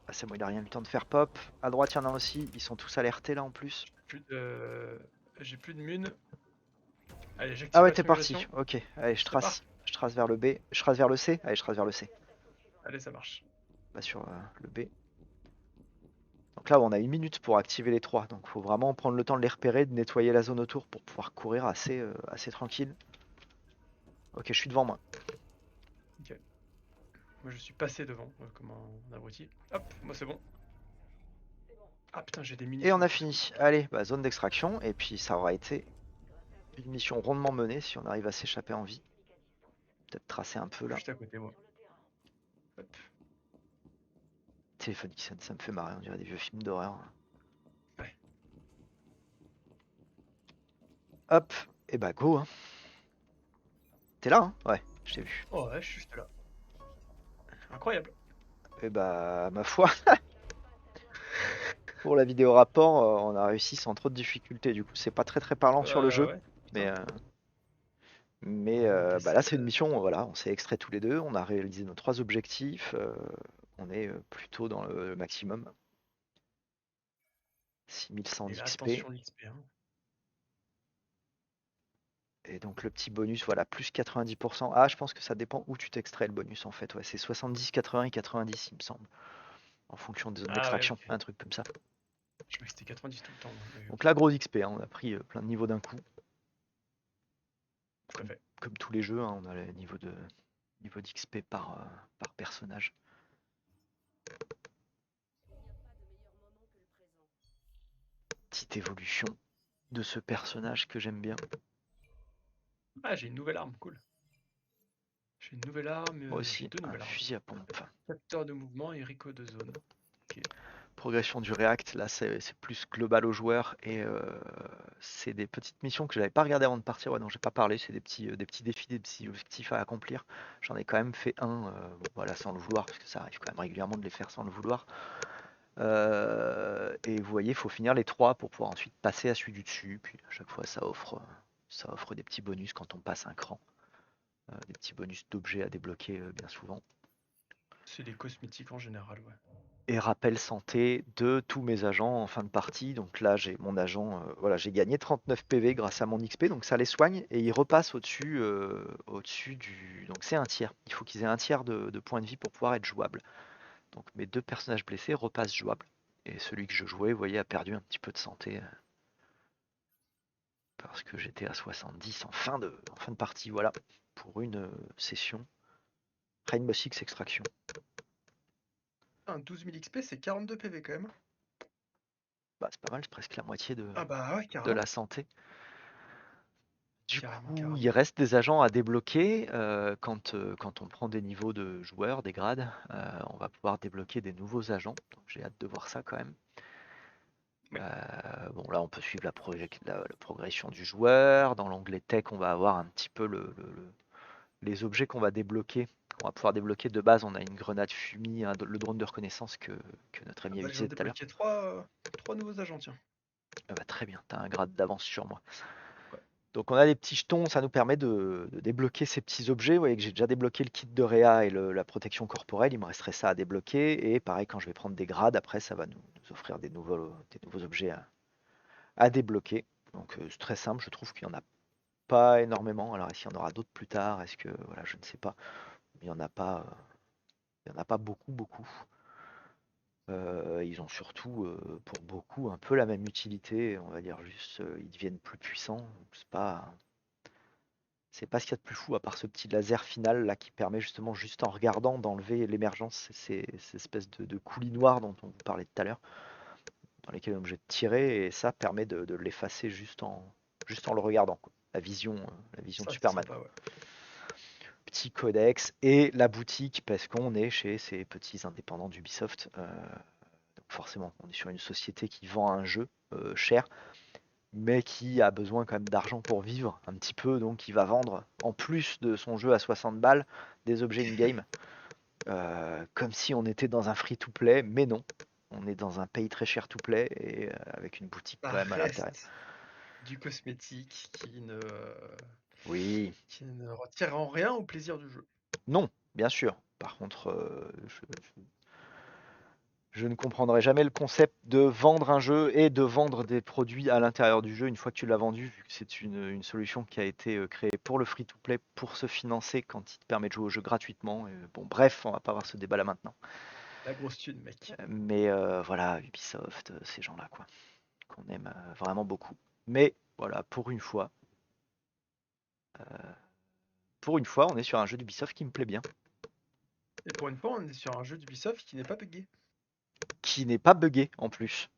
Ah, c'est bon, il a rien eu le temps de faire pop. À droite, il y en a aussi. Ils sont tous alertés là en plus. J'ai plus de mun. Allez, Ah j'active ouais, la t'es parti. triangulation. Ok. Allez, je Ça part. trace. Je trace vers le B. Je trace vers le C. Allez, je trace vers le C. Allez, ça marche. Bah, sur le B. Donc là, on a 1 minute pour activer les 3. Donc faut vraiment prendre le temps de les repérer, de nettoyer la zone autour pour pouvoir courir assez tranquille. Ok, je suis devant moi. Ok. Moi je suis passé devant comme un abruti. Hop, moi c'est bon. Ah putain, j'ai des Et munitions. on a fini. Allez, bah, zone d'extraction. Et puis ça aura été une mission rondement menée si on arrive à s'échapper en vie. Peut-être tracer un peu là. Juste à côté, moi. Hop. Téléphonique scène, ça me fait marrer, on dirait des vieux films d'horreur. Ouais. Hop, et bah go hein. T'es là hein? Ouais, je t'ai vu. Oh ouais, je suis juste là. Incroyable. Et bah ma foi, pour la vidéo rapport, on a réussi sans trop de difficultés. Du coup, c'est pas très parlant sur le jeu. Ouais. Mais Putain. Mais On bah là, essaie c'est une de... mission, voilà, on s'est extrait tous les deux, on a réalisé nos 3 objectifs, on est plutôt dans le maximum. 6100 Et là, d'XP. attention l'XP, hein. Et donc le petit bonus, voilà, plus 90%. Ah, je pense que ça dépend où tu t'extrais le bonus en fait. Ouais, c'est 70, 80 et 90, il me semble. En fonction des zones Ah ouais, d'extraction, ok. un truc comme ça. Je crois que c'était 90 tout le temps, moi, mais Donc ok. là, gros XP, hein, on a pris plein de niveaux d'un coup. Tout à fait. Comme tous les jeux, hein, on a le niveau d'XP par personnage. Petite évolution de ce personnage que j'aime bien. Ah, j'ai une nouvelle arme, cool. J'ai une nouvelle arme, Moi j'ai aussi, deux un nouvelles armes. fusil à pompe. Capteur de mouvement et Rico de zone. Ok. Progression du React, là c'est plus global aux joueurs et c'est des petites missions que j'avais pas regardé avant de partir, ouais, dont j'ai pas parlé, c'est des petits défis, des petits objectifs à accomplir. J'en ai quand même fait un, bon, voilà, sans le vouloir, parce que ça arrive quand même régulièrement de les faire sans le vouloir. Et vous voyez, il faut finir les 3 pour pouvoir ensuite passer à celui du dessus, puis à chaque fois ça offre des petits bonus quand on passe un cran, des petits bonus d'objets à débloquer bien souvent. C'est des cosmétiques en général, ouais. Et rappel santé de tous mes agents en fin de partie. Donc là, j'ai mon agent, voilà, j'ai gagné 39 PV grâce à mon XP, donc ça les soigne et ils repassent au-dessus du. Donc c'est un tiers. Il faut qu'ils aient un tiers de points de vie pour pouvoir être jouables. Donc mes 2 personnages blessés repassent jouables. Et celui que je jouais, vous voyez, a perdu un petit peu de santé parce que j'étais à 70 en fin de partie. Voilà, pour une session Rainbow Six Extraction. Un 12 000 XP, c'est 42 PV quand même. Bah, c'est pas mal, c'est presque la moitié Ah bah ouais, de carrément. la santé. Du Carrément, coup, carrément. il reste des agents à débloquer quand on prend des niveaux de joueurs, des grades. On va pouvoir débloquer des nouveaux agents. Donc, j'ai hâte de voir ça quand même. Oui. Bon, là, on peut suivre la progression du joueur. Dans l'onglet tech, on va avoir un petit peu les objets qu'on va débloquer. On va pouvoir débloquer de base. On a une grenade fumée, le drone de reconnaissance que notre Ah ami a bah je viens utilisé de tout à l'heure. débloquer trois nouveaux agents, tiens. Ah bah, très bien, tu as un grade d'avance sur moi. Ouais. Donc on a des petits jetons, ça nous permet de débloquer ces petits objets. Vous voyez que j'ai déjà débloqué le kit de Réa et la protection corporelle, il me resterait ça à débloquer. Et pareil, quand je vais prendre des grades, après ça va nous offrir des nouveaux objets à débloquer. Donc c'est très simple, je trouve qu'il n'y en a pas énormément. Alors est-ce qu'il y en aura d'autres plus tard? Est-ce que voilà, je ne sais pas. Il n'y en a pas, il y en a pas beaucoup, beaucoup. Ils ont surtout pour beaucoup un peu la même utilité, on va dire juste ils deviennent plus puissants. C'est pas ce qu'il y a de plus fou, à part ce petit laser final là qui permet justement, juste en regardant, d'enlever l'émergence, ces espèces de coulis noirs dont on vous parlait tout à l'heure, dans lesquels on est obligé de tirer, et ça permet de l'effacer juste en le regardant, quoi. La vision de Ça, c'est Superman. sympa, ouais. Petit codex et la boutique, parce qu'on est chez ces petits indépendants d'Ubisoft. Donc forcément, on est sur une société qui vend un jeu cher, mais qui a besoin quand même d'argent pour vivre un petit peu, donc il va vendre, en plus de son jeu à 60 balles, des objets in-game, comme si on était dans un free-to-play, mais non, on est dans un pays très cher to play, et avec une boutique Ça quand même à l'intérieur. reste du cosmétique Oui, qui ne retire en rien au plaisir du jeu. non, bien sûr. Par contre, je ne comprendrai jamais le concept de vendre un jeu et de vendre des produits à l'intérieur du jeu une fois que tu l'as vendu, vu que c'est une solution qui a été créée pour le free-to-play, pour se financer quand il te permet de jouer au jeu gratuitement. Et bon, bref, on va pas avoir ce débat là maintenant. La grosse thune, mec. Mais voilà, Ubisoft, ces gens-là, quoi, qu'on aime vraiment beaucoup. Mais voilà, pour une fois, on est sur un jeu d'Ubisoft qui me plaît bien, Et pour une fois, on est sur un jeu d'Ubisoft qui n'est pas buggé. qui n'est pas buggé en plus,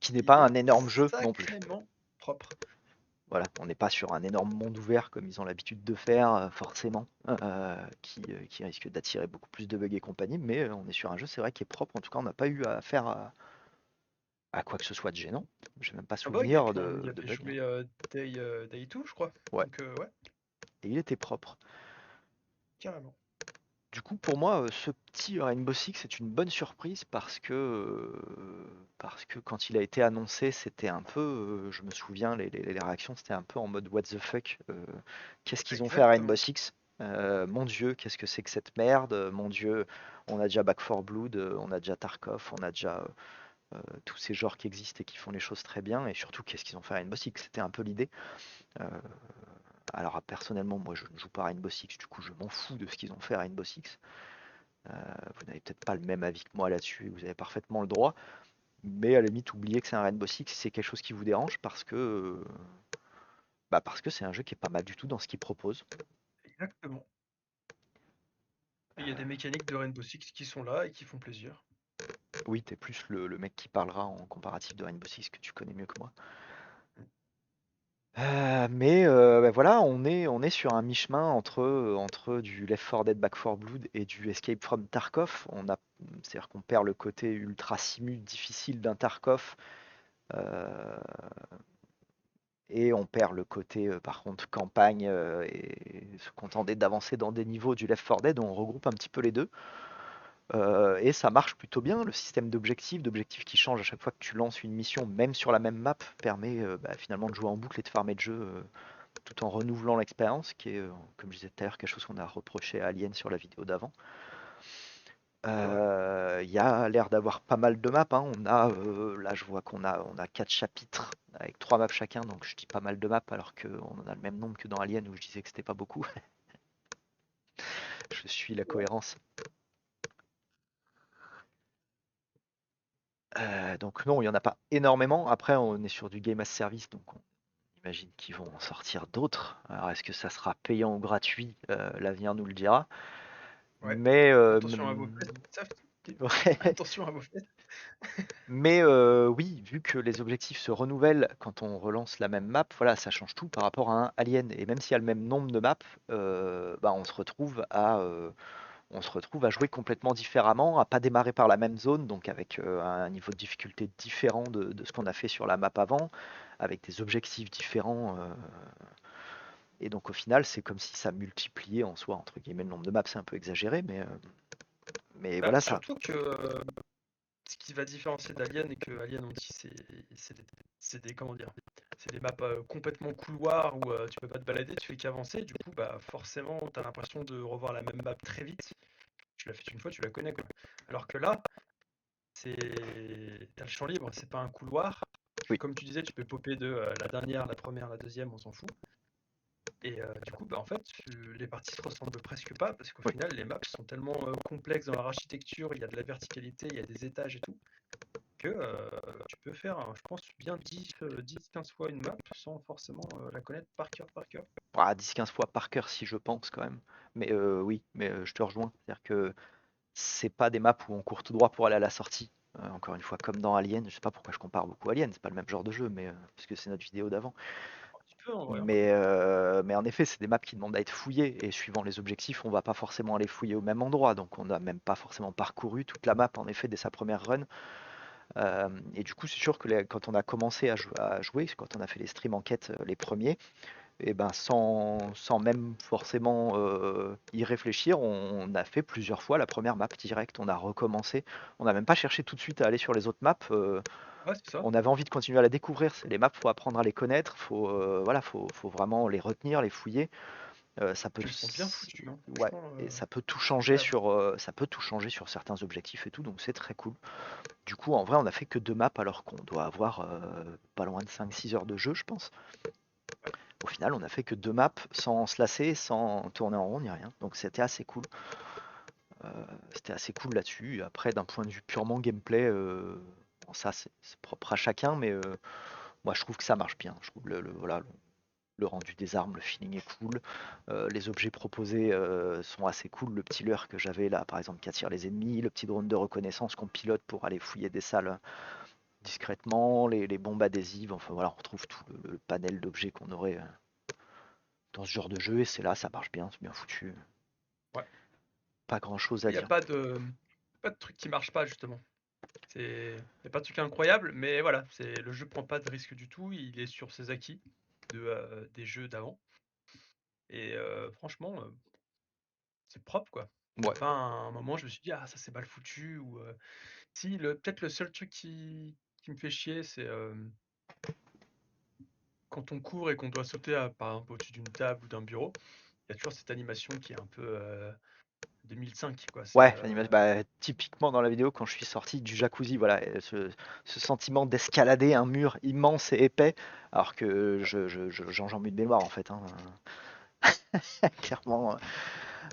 qui n'est pas Il est un énorme jeu non plus. sacrément propre. Voilà, on n'est pas sur un énorme monde ouvert comme ils ont l'habitude de faire, forcément, qui risque d'attirer beaucoup plus de bugs et compagnie, mais on est sur un jeu, c'est vrai, qui est propre. En tout cas, on n'a pas eu affaire à quoi que ce soit de gênant. J'ai même pas Ah bah oui, et souvenir puis on y de avait bugs, hein. joué Day 2, je crois. Ouais, Donc ouais, et il était propre. carrément. Du coup, pour moi, ce petit Rainbow Six est une bonne surprise parce que quand il a été annoncé, c'était un peu, je me souviens, les réactions, c'était un peu en mode what the fuck, qu'est-ce qu'ils ont fait à Rainbow Exactement. Six? Mon Dieu, qu'est-ce que c'est que cette merde? Mon Dieu, on a déjà Back 4 Blood, on a déjà Tarkov, on a déjà tous ces genres qui existent et qui font les choses très bien, et surtout, qu'est-ce qu'ils ont fait à Rainbow Six? C'était un peu l'idée. Euh, alors personnellement, moi je ne joue pas à Rainbow Six, du coup je m'en fous de ce qu'ils ont fait à Rainbow Six. Vous n'avez peut-être pas le même avis que moi là-dessus, vous avez parfaitement le droit, mais à la limite, oubliez que c'est un Rainbow Six si c'est quelque chose qui vous dérange parce que c'est un jeu qui est pas mal du tout dans ce qu'il propose. Exactement. Et il y a des mécaniques de Rainbow Six qui sont là et qui font plaisir. Oui, t'es plus le mec qui parlera en comparatif de Rainbow Six que tu connais mieux que moi. Mais bah, voilà, on est sur un mi-chemin entre du Left 4 Dead Back 4 Blood et du Escape from Tarkov. C'est-à-dire qu'on perd le côté ultra simu difficile d'un Tarkov. euh, Et on perd le côté, par contre, campagne et se contenter d'avancer dans des niveaux du Left 4 Dead. On regroupe un petit peu les deux. Et ça marche plutôt bien. Le système d'objectifs qui change à chaque fois que tu lances une mission, même sur la même map, permet finalement de jouer en boucle et de farmer de jeu tout en renouvelant l'expérience, qui est, comme je disais tout à l'heure, quelque chose qu'on a reproché à Alien sur la vidéo d'avant. C'est vrai. Il y a l'air d'avoir pas mal de maps, hein. Là je vois qu'on a 4 chapitres avec 3 maps chacun, donc je dis pas mal de maps alors qu'on en a le même nombre que dans Alien où je disais que c'était pas beaucoup. Je suis la cohérence. Donc non, il y en a pas énormément. Après, on est sur du game as service, donc on imagine qu'ils vont en sortir d'autres. Alors est-ce que ça sera payant ou gratuit? L'avenir nous le dira. Ouais. Mais, Attention à vos fesses. ouais. Attention à vos fesses. Mais oui, vu que les objectifs se renouvellent quand on relance la même map, voilà, ça change tout par rapport à un Alien. Et même s'il y a le même nombre de maps, on se retrouve à jouer complètement différemment, à pas démarrer par la même zone, donc avec un niveau de difficulté différent de ce qu'on a fait sur la map avant, avec des objectifs différents. Et donc au final, c'est comme si ça multipliait en soi, entre guillemets, le nombre de maps. C'est un peu exagéré, mais Bah, voilà ça. surtout que ce qui va différencier d'Alien et que Alien on dit c'est des comment dire, c'est des maps complètement couloirs où tu peux pas te balader, tu fais qu'avancer. Du coup, bah forcément, t'as l'impression de revoir la même map très vite. Tu l'as fait une fois, tu la connais quoi. Alors que là, c'est t'as le champ libre, c'est pas un couloir. Oui. Comme tu disais, tu peux popper de la dernière, la première, la deuxième, on s'en fout. Et du coup, bah, en fait, les parties se ressemblent presque pas parce qu'au Oui. final, les maps sont tellement complexes dans leur architecture, il y a de la verticalité, il y a des étages et tout, que tu peux faire, je pense, bien 10-15 fois une map sans forcément la connaître par cœur, par cœur. 10-15 fois par cœur si je pense quand même. Mais oui, mais je te rejoins. C'est-à-dire que c'est pas des maps où on court tout droit pour aller à la sortie. Encore une fois, comme dans Alien, je sais pas pourquoi je compare beaucoup à Alien, c'est pas le même genre de jeu, mais parce que c'est notre vidéo d'avant. Tu peux en vrai, hein. Mais en effet, c'est des maps qui demandent à être fouillées, et suivant les objectifs, on va pas forcément les fouiller au même endroit, donc on n'a même pas forcément parcouru toute la map en effet dès sa première run. Et du coup, c'est sûr que quand on a commencé à jouer, quand on a fait les streams enquête les premiers, et ben sans même forcément y réfléchir, on a fait plusieurs fois la première map direct, on a recommencé, on n'a même pas cherché tout de suite à aller sur les autres maps, Ouais, c'est ça. on avait envie de continuer à la découvrir. Les maps, faut apprendre à les connaître, faut vraiment les retenir, les fouiller. Ça peut, Puis elles sont bien foutues, hein, ouais, franchement, et agréable. ça peut tout changer sur certains objectifs et tout, donc c'est très cool. Du coup, en vrai, on a fait que 2 maps alors qu'on doit avoir pas loin de 5-6 heures de jeu, je pense. Ouais. Au final, on a fait que 2 maps sans se lasser, sans tourner en rond ni rien. Donc c'était assez cool. C'était assez cool là-dessus. Après, d'un point de vue purement gameplay, bon, ça c'est propre à chacun, mais moi je trouve que ça marche bien. Je trouve voilà, le rendu des armes, le feeling est cool. Les objets proposés sont assez cool. Le petit leurre que j'avais là, par exemple, qui attire les ennemis, le petit drone de reconnaissance qu'on pilote pour aller fouiller des salles discrètement, les bombes adhésives, enfin voilà, on retrouve tout le panel d'objets qu'on aurait dans ce genre de jeu, et c'est là, ça marche bien, c'est bien foutu. Ouais. Pas grand chose Il à n'y a dire. pas de truc qui marche pas justement. Y a pas de truc incroyable, mais voilà, le jeu prend pas de risque du tout, il est sur ses acquis des jeux d'avant et franchement, c'est propre quoi. Il y a Ouais. pas un moment, je me suis dit: «Ah ça c'est mal foutu» ou si le peut-être le seul truc qui me fait chier, c'est, quand on court et qu'on doit sauter à par exemple au-dessus d'une table ou d'un bureau, il y a toujours cette animation qui est un peu, 2005 quoi, c'est, Ouais, l'animation, bah, typiquement dans la vidéo quand je suis sorti du jacuzzi, voilà, ce sentiment d'escalader un mur immense et épais, alors que j'enjambe une baignoire en fait, hein, clairement,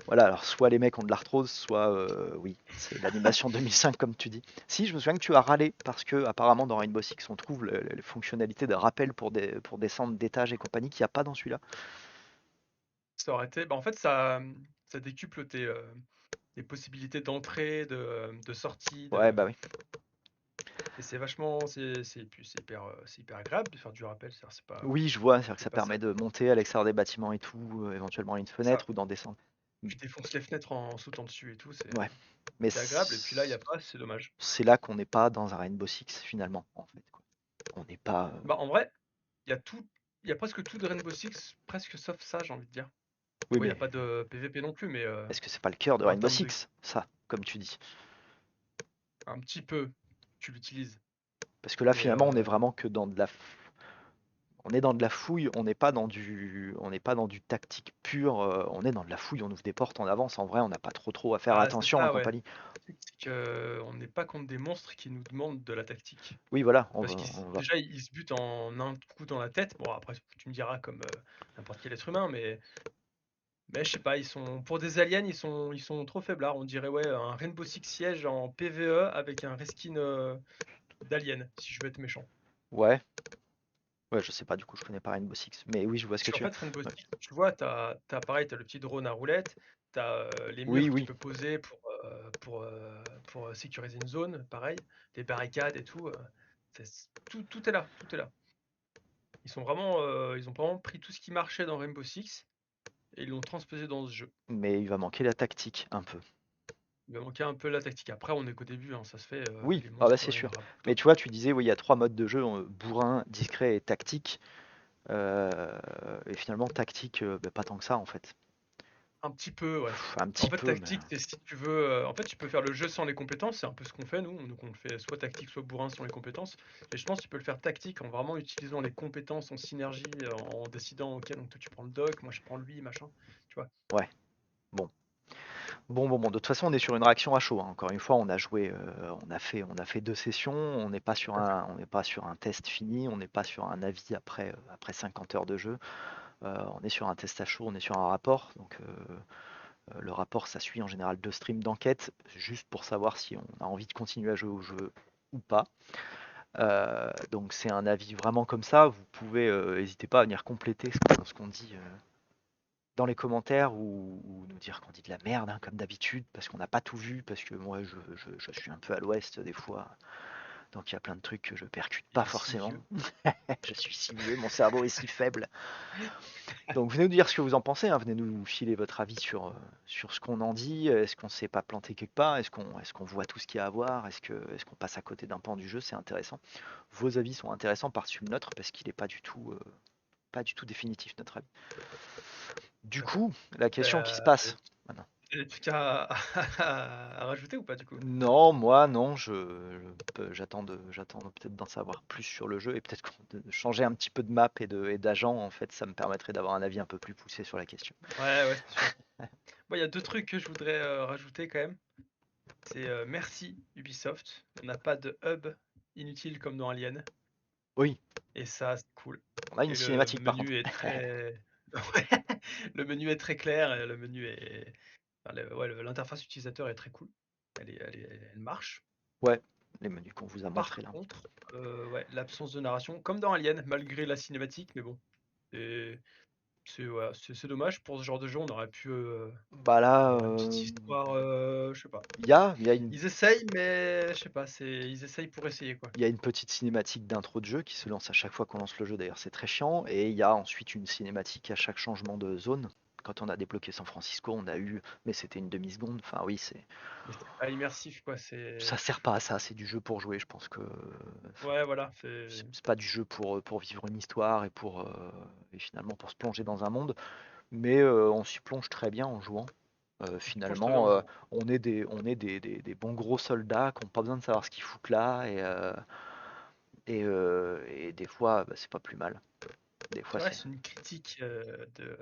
voilà, alors soit les mecs ont de l'arthrose, soit oui, c'est l'animation 2005 comme tu dis. Si, je me souviens que tu as râlé parce que apparemment dans Rainbow Six on trouve les fonctionnalités de rappel pour descendre d'étage et compagnie qu'il n'y a pas dans celui-là. ça aurait été bah, en fait ça, ça décuple tes possibilités d'entrée, de sortie, Ouais, bah oui. et c'est vachement c'est hyper agréable de faire du rappel, Oui, je vois, c'est-à-dire que c'est ça pas ça permet de monter à l'extérieur des bâtiments et tout, éventuellement à une ça. fenêtre ou d'en descendre. Tu défonces les fenêtres en sautant dessus et tout, Ouais, mais c'est agréable et puis là, il y a pas, c'est dommage. c'est là qu'on n'est pas dans un Rainbow Six finalement, en fait, quoi. On n'est pas. Bah, en vrai, il y a tout il y a presque tout de Rainbow Six, presque sauf ça, j'ai envie de dire. Oui, Bon, il y a mais pas de PVP non plus, mais est-ce que c'est pas le cœur de en Rainbow termes de Six, ça, comme tu dis? un petit peu, tu l'utilises, Parce que là, mais finalement, on est vraiment que dans de la on est dans de la fouille, on n'est pas dans du tactique pur, on est dans de la fouille, on ouvre des portes, on avance. En vrai, on n'a pas trop à faire ah, c'est attention et ça, ouais. compagnie. Le truc, c'est qu'on n'est pas contre des monstres qui nous demandent de la tactique. Oui, voilà, Parce qu'ils on va déjà, ils se butent en un coup dans la tête. Bon, après, tu me diras comme, n'importe quel être humain, mais je sais pas, ils sont pour des aliens, ils sont trop faiblards. On dirait, ouais, un Rainbow Six Siege en PvE avec un reskin, d'alien, si je veux être méchant. ouais, ouais, je sais pas, du coup, je connais pas Rainbow Six, mais oui, je vois ce Parce que qu'en tu veux fait, Rainbow ouais. Six, tu vois, t'as pareil, t'as le petit drone à roulette, t'as les murs Oui, que tu oui, peux poser pour sécuriser une zone, pareil, des barricades et tout, tout est là, tout est là. Ils ont vraiment pris tout ce qui marchait dans Rainbow Six et ils l'ont transposé dans ce jeu. mais il va manquer la tactique, un peu. Il va manquer un peu la tactique. Après, on est qu'au début, hein, ça se fait, Oui, les ah bah, monstres, c'est il y en sûr. aura Mais d'autres. tu vois, tu disais, oui, il y a 3 modes de jeu, bourrin, discret et tactique. Heu et finalement tactique, bah, pas tant que ça, en fait. Un petit peu, ouais. Un En petit fait, peu, mais tactique, c'est si tu veux, en fait, tu peux faire le jeu sans les compétences, c'est un peu ce qu'on fait nous, donc on le fait soit tactique, soit bourrin sans les compétences. Et je pense que tu peux le faire tactique en vraiment utilisant les compétences en synergie, en décidant: «OK, donc toi tu prends le doc, moi je prends lui, machin», tu vois? ouais, bon. Bon, de toute façon, on est sur une réaction à chaud, hein. Encore une fois, on a joué, on a fait 2 sessions, on n'est pas sur un test fini, on n'est pas sur un avis après 50 heures de jeu. On est sur un test à chaud, on est sur un rapport, donc le rapport, ça suit en général 2 streams d'enquête, juste pour savoir si on a envie de continuer à jouer au jeu ou pas. Donc c'est un avis vraiment comme ça. Vous pouvez, hésitez pas à venir compléter ce qu'on dit dans les commentaires ou nous dire qu'on dit de la merde, hein, comme d'habitude, parce qu'on n'a pas tout vu, parce que moi je suis un peu à l'ouest des fois, donc il y a plein de trucs que je percute Il pas est si forcément. vieux. Je suis si vieux, mon cerveau est si faible. Donc venez nous dire ce que vous en pensez, hein, venez nous filer votre avis sur ce qu'on en dit. Est-ce qu'on s'est pas planté quelque part? Est-ce qu'on voit tout ce qu'il y a à voir? Est-ce qu'on passe à côté d'un pan du jeu? C'est intéressant. Vos avis sont intéressants par-dessus le nôtre parce qu'il n'est pas du tout définitif notre avis. Du Tout à fait. coup, la question qui se Bah, passe maintenant. des trucs à à rajouter ou pas, du coup? Non, moi non, j'attends peut-être d'en savoir plus sur le jeu et peut-être de changer un petit peu de map et d'agent en fait, ça me permettrait d'avoir un avis un peu plus poussé sur la question. Ouais, ouais, c'est sûr. Moi, il y a 2 trucs que je voudrais, rajouter quand même. C'est, merci Ubisoft. On n'a pas de hub inutile comme dans Alien Oui, et ça, c'est cool. on a une Et le cinématique par contre. menu est très ouais, le menu est très clair et le menu est enfin le ouais, l'interface utilisateur est très cool. Elle marche. Ouais, les menus qu'on vous a Par montrés là. contre, ouais, l'absence de narration comme dans Alien, malgré la cinématique, mais bon, c'est c'est voilà, c'est dommage pour ce genre de jeu, on aurait pu, Bah là, avoir une petite histoire, je sais pas. Ils essayent, mais je sais pas, ils essayent pour essayer, quoi. il y a une petite cinématique d'intro de jeu qui se lance à chaque fois qu'on lance le jeu, d'ailleurs c'est très chiant, et il y a ensuite une cinématique à chaque changement de zone. Quand on a débloqué San Francisco, on a eu, mais c'était une demi-seconde, enfin oui, Mais c'est pas immersif, quoi, ça sert pas à ça, c'est du jeu pour jouer, je pense que ouais, voilà, c'est c'est pas du jeu pour vivre une histoire et finalement pour se plonger dans un monde, mais on s'y plonge très bien en jouant. Franchement, je te donne Finalement, raison. on est des bons gros soldats qui n'ont pas besoin de savoir ce qu'ils foutent là, et des fois, bah, c'est pas plus mal. Des fois, C'est vrai, c'est. c'est une critique de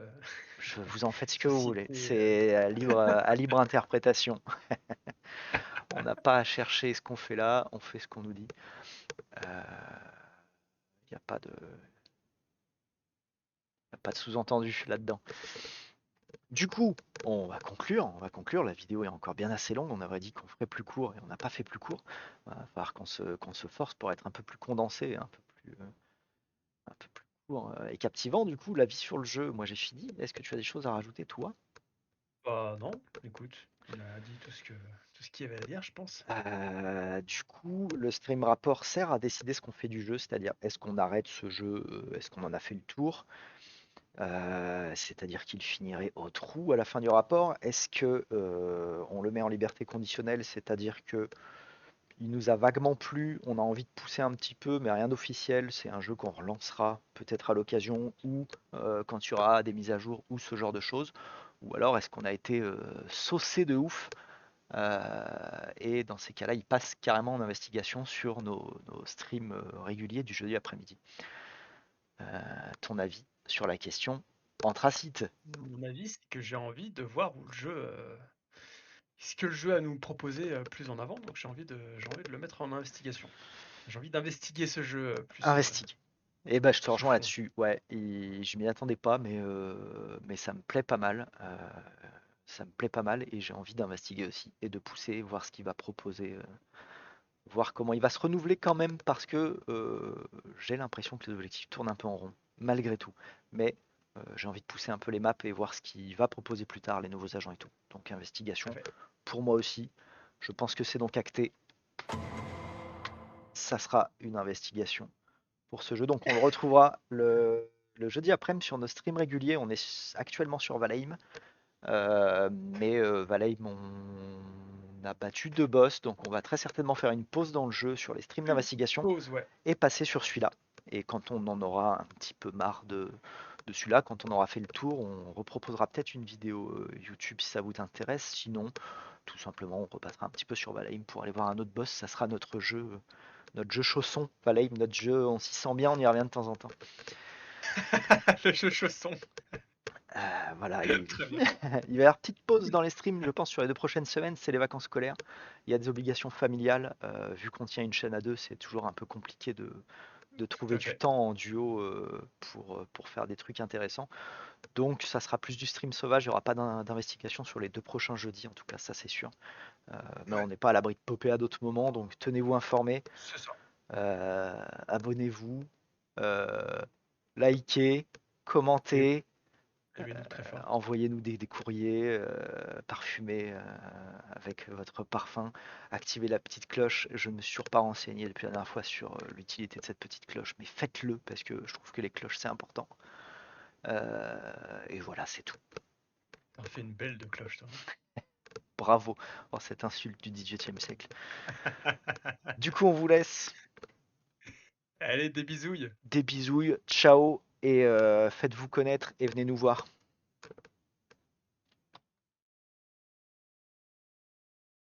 Vous en faites ce que vous voulez. société. C'est à libre interprétation. On n'a pas à chercher ce qu'on fait là, on fait ce qu'on nous dit. Il n'y a pas de sous-entendu là-dedans. Du coup, on va conclure. On va conclure. La vidéo est encore bien assez longue. On avait dit qu'on ferait plus court et on n'a pas fait plus court. Il va falloir qu'on se force pour être un peu plus condensé, un peu plus court et captivant. Du coup, l'avis sur le jeu, moi j'ai fini. Est-ce que tu as des choses à rajouter, toi? Bah non, écoute, on a dit tout ce qu'il y avait à dire, je pense. Du coup, le stream rapport sert à décider ce qu'on fait du jeu, c'est-à-dire est-ce qu'on arrête ce jeu, est-ce qu'on en a fait le tour, c'est-à-dire qu'il finirait au trou à la fin du rapport. Est-ce que on le met en liberté conditionnelle, c'est-à-dire que il nous a vaguement plu, on a envie de pousser un petit peu, mais rien d'officiel. C'est un jeu qu'on relancera peut-être à l'occasion ou quand il y aura des mises à jour ou ce genre de choses. Ou alors est-ce qu'on a été saucé de ouf et dans ces cas-là, il passe carrément en investigation sur nos streams réguliers du jeudi après-midi. Ton avis sur la question anthracite? Mon avis, c'est que j'ai envie de voir où le jeu, ce que le jeu a à nous proposer plus en avant. Donc j'ai envie de le mettre en investigation. J'ai envie d'investiguer ce jeu Investigue. Et ben je te plus au rejoins fond. là-dessus. Ouais, je m'y attendais pas, mais ça me plaît pas mal. Ça me plaît pas mal et j'ai envie d'investiguer aussi et de pousser, voir ce qu'il va proposer, voir comment il va se renouveler quand même parce que j'ai l'impression que les objectifs tournent un peu en rond, malgré tout. Mais j'ai envie de pousser un peu les maps et voir ce qu'il va proposer plus tard, les nouveaux agents et tout. Donc Tout à investigation, fait. pour moi aussi. Je pense que c'est donc acté. Ça sera une investigation pour ce jeu. Donc on le retrouvera le jeudi après-midi sur nos streams réguliers. On est actuellement sur Valheim. Mais Valheim, on a battu deux boss, donc on va très certainement faire une pause dans le jeu sur les streams Une d'investigation pause, ouais. et passer sur celui-là. Et quand on en aura un petit peu marre de celui-là, quand on aura fait le tour, on reproposera peut-être une vidéo YouTube si ça vous intéresse. Sinon, tout simplement, on repassera un petit peu sur Valheim pour aller voir un autre boss. Ça sera notre jeu chausson. Valheim, notre jeu, on s'y sent bien, on y revient de temps en temps. Le jeu chausson. Voilà, Très bien. il va y avoir petite pause dans les streams, je pense, sur les 2 prochaines semaines, c'est les vacances scolaires. Il y a des obligations familiales. Vu qu'on tient une chaîne à deux, c'est toujours un peu compliqué de Tout trouver à du fait. temps en duo pour faire des trucs intéressants. Donc ça sera plus du stream sauvage, il n'y aura pas d'investigation sur les 2 prochains jeudis, en tout cas, ça c'est sûr. Mais on Ouais, n'est pas à l'abri de popper à d'autres moments, donc tenez-vous informés, c'est ça. abonnez-vous, euh, likez, Et commentez. aimez-nous très fort. Envoyez-nous des courriers parfumés avec votre parfum. Activez la petite cloche. Je ne me suis toujours pas renseigné depuis la dernière fois sur l'utilité de cette petite cloche, mais faites-le parce que je trouve que les cloches c'est important. Et voilà, c'est tout. T'en fais une belle de cloche, toi. Bravo pour cette insulte du XVIIIe siècle. Du coup, on vous laisse. Allez, des bisouilles. Des bisouilles, ciao et faites-vous connaître et venez nous voir.